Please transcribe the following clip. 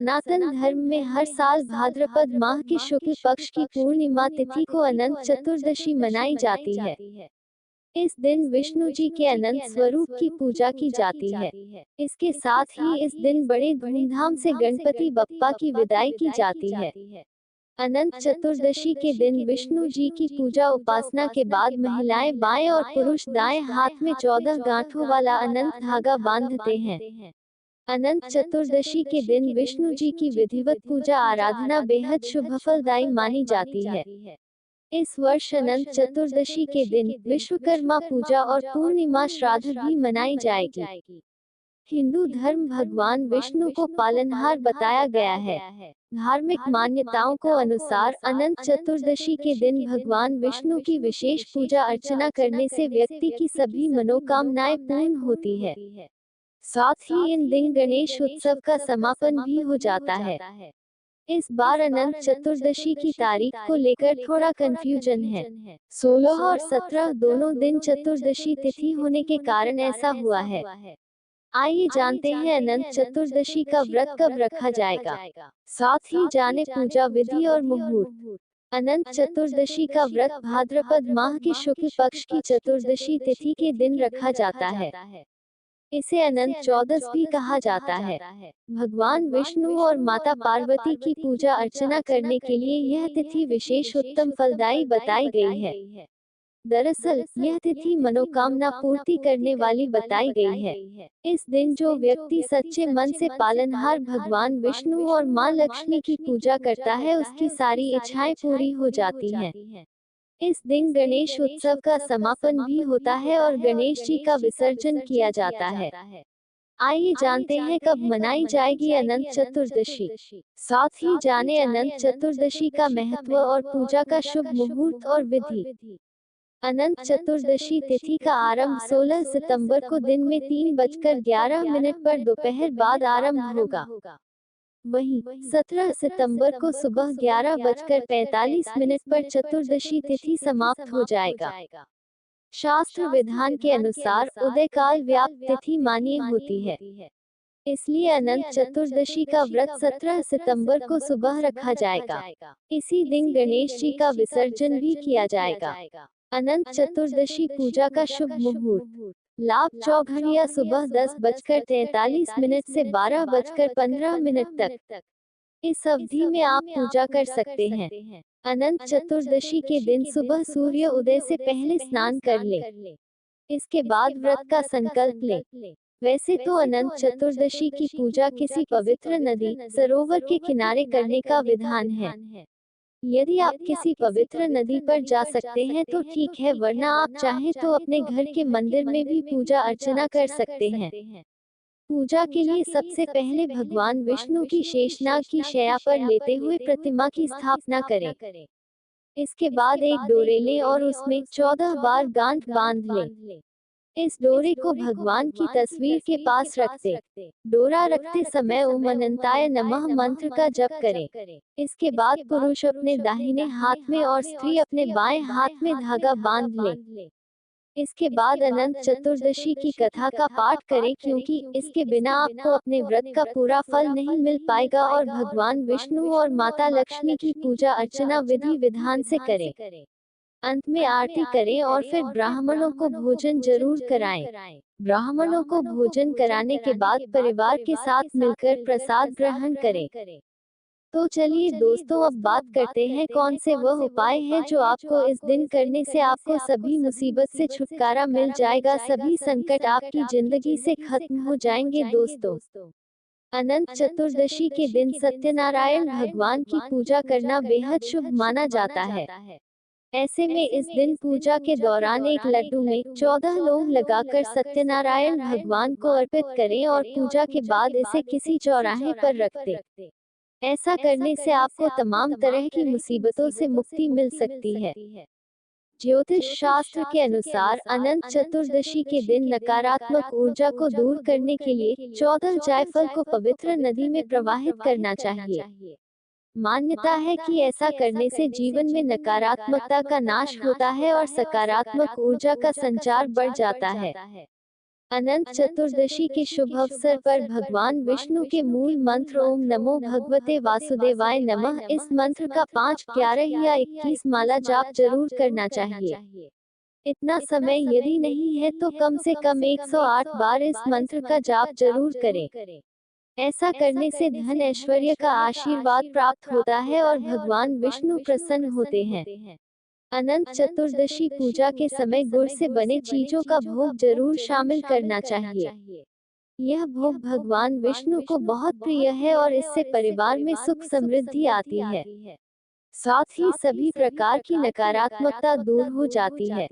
सनातन धर्म में हर साल भाद्रपद माह की शुक्ल पक्ष की पूर्णिमा तिथि को अनंत चतुर्दशी मनाई जाती है। इस दिन विष्णु जी के अनंत स्वरूप की पूजा की जाती है। इसके साथ ही इस दिन बड़े धूमधाम से गणपति बप्पा की विदाई की जाती है। अनंत चतुर्दशी के दिन विष्णु जी की पूजा उपासना के बाद महिलाएं बाएं और पुरुष दाएं हाथ में 14 गांठों वाला अनंत धागा बांधते हैं। अनंत चतुर्दशी के दिन विष्णु जी की विधिवत पूजा आराधना बेहद शुभफलदायी मानी जाती है। इस वर्ष अनंत चतुर्दशी के दिन विश्वकर्मा पूजा और पूर्णिमा श्राद्ध भी मनाई जाएगी। हिंदू धर्म भगवान विष्णु को पालनहार बताया गया है। धार्मिक मान्यताओं को अनुसार अनंत चतुर्दशी के दिन भगवान विष्णु की विशेष पूजा अर्चना करने से व्यक्ति की सभी मनोकामनाएं पूर्ण होती है। साथ ही इन दिन गणेश उत्सव का समापन भी हो जाता है। इस बार अनंत चतुर्दशी की तारीख को लेकर थोड़ा कंफ्यूजन है। 16 और 17 दोनों दिन चतुर्दशी तिथि होने के कारण ऐसा हुआ है। आइए जानते हैं अनंत चतुर्दशी का व्रत कब रखा जाएगा। साथ ही जाने पूजा विधि और मुहूर्त। अनंत चतुर्दशी का व्रत भाद्रपद माह की शुक्ल पक्ष की चतुर्दशी तिथि के दिन रखा जाता है। इसे अनंत चौदस भी कहा जाता है। भगवान विष्णु और माता पार्वती की पूजा अर्चना करने के लिए यह तिथि विशेष उत्तम फलदायी बताई गई है। दरअसल यह तिथि मनोकामना पूर्ति करने वाली बताई गई है। इस दिन जो व्यक्ति सच्चे मन से पालनहार भगवान विष्णु और मां लक्ष्मी की पूजा करता है उसकी सारी इच्छाएं पूरी हो जाती हैं। इस दिन गणेश उत्सव का समापन भी होता है और गणेश जी का विसर्जन किया जाता है। आइए जानते हैं कब मनाई जाएगी अनंत चतुर्दशी। साथ ही जाने अनंत चतुर्दशी का महत्व और पूजा का शुभ मुहूर्त और विधि। अनंत चतुर्दशी तिथि का आरंभ 16 सितंबर को दिन में 3:11 पर दोपहर बाद आरंभ होगा। वहीं 17 सितंबर को सुबह 11:45 पर चतुर्दशी तिथि समाप्त हो जाएगा। शास्त्र विधान के अनुसार उदयकाल व्याप्त तिथि मानी होती है। इसलिए अनंत चतुर्दशी का व्रत 17 सितंबर को सुबह रखा जाएगा। इसी दिन गणेश जी का विसर्जन भी किया जाएगा। अनंत चतुर्दशी पूजा का शुभ मुहूर्त। लाभ चौघड़िया सुबह 10:43 से 12:15 तक। इस अवधि में आप पूजा कर सकते हैं। अनंत चतुर्दशी के दिन सुबह सूर्य उदय से पहले स्नान कर ले। इसके बाद व्रत का संकल्प ले। वैसे तो अनंत चतुर्दशी की पूजा किसी पवित्र नदी सरोवर के किनारे करने का विधान है। यदि आप किसी पवित्र नदी पर जा सकते हैं तो ठीक है, वरना आप चाहें तो अपने घर के मंदिर में भी पूजा अर्चना कर सकते हैं। पूजा के लिए सबसे पहले भगवान विष्णु की शेषनाग की शैया पर लेते हुए प्रतिमा की स्थापना करें। इसके बाद एक डोरे लें और उसमें 14 बार गांठ बांध लें। इस डोरे को भगवान की तस्वीर के पास रख दें। डोरा रखते समय ओम अनंताय नमः मंत्र का जप करें। इसके बाद पुरुष अपने दाहिने हाथ में और स्त्री अपने बाएं हाथ में धागा बांध ले। इसके बाद अनंत चतुर्दशी की कथा का पाठ करें, क्योंकि इसके बिना आपको अपने व्रत का पूरा फल नहीं मिल पाएगा और भगवान विष्णु और माता लक्ष्मी की पूजा अर्चना विधि विधान से करें। अंत में आरती करें और फिर ब्राह्मणों को भोजन जरूर कराएं। ब्राह्मणों को भोजन कराने के बाद परिवार के साथ मिलकर प्रसाद ग्रहण करें। तो चलिए दोस्तों, अब बात करते हैं कौन से वह उपाय हैं जो आपको इस दिन करने से आपको सभी मुसीबत से छुटकारा मिल जाएगा, सभी संकट आपकी जिंदगी से खत्म हो जाएंगे। दोस्तों, अनंत चतुर्दशी के दिन सत्यनारायण भगवान की पूजा करना बेहद शुभ माना जाता है। ऐसे में इस दिन पूजा के दौरान एक लड्डू में 14 लौंग लगाकर सत्यनारायण भगवान को अर्पित करें और पूजा के बाद इसे किसी चौराहे पर रख दें। ऐसा करने से आपको तमाम तरह की मुसीबतों से मुक्ति मिल सकती है। ज्योतिष शास्त्र के अनुसार अनंत चतुर्दशी के दिन नकारात्मक ऊर्जा को दूर करने के लिए 14 जायफल को पवित्र नदी में प्रवाहित करना चाहिए। मान्यता है कि ऐसा करने से जीवन में नकारात्मकता का नाश होता है और सकारात्मक ऊर्जा का संचार बढ़ जाता है। अनंत चतुर्दशी के शुभ अवसर पर भगवान विष्णु के मूल मंत्र ओम नमो भगवते वासुदेवाय नमः, इस मंत्र का 5, 11 या 21 माला जाप जरूर करना चाहिए। इतना समय यदि नहीं है तो कम से कम 108 बार इस मंत्र का जाप जरूर करें। ऐसा करने से धन ऐश्वर्य का आशीर्वाद प्राप्त होता है और भगवान विष्णु प्रसन्न होते हैं। अनंत चतुर्दशी पूजा के समय गुड़ से बने चीजों का भोग जरूर शामिल करना चाहिए। यह भोग भगवान विष्णु को बहुत प्रिय है और इससे परिवार में सुख समृद्धि आती है। साथ ही सभी प्रकार की नकारात्मकता दूर हो जाती है।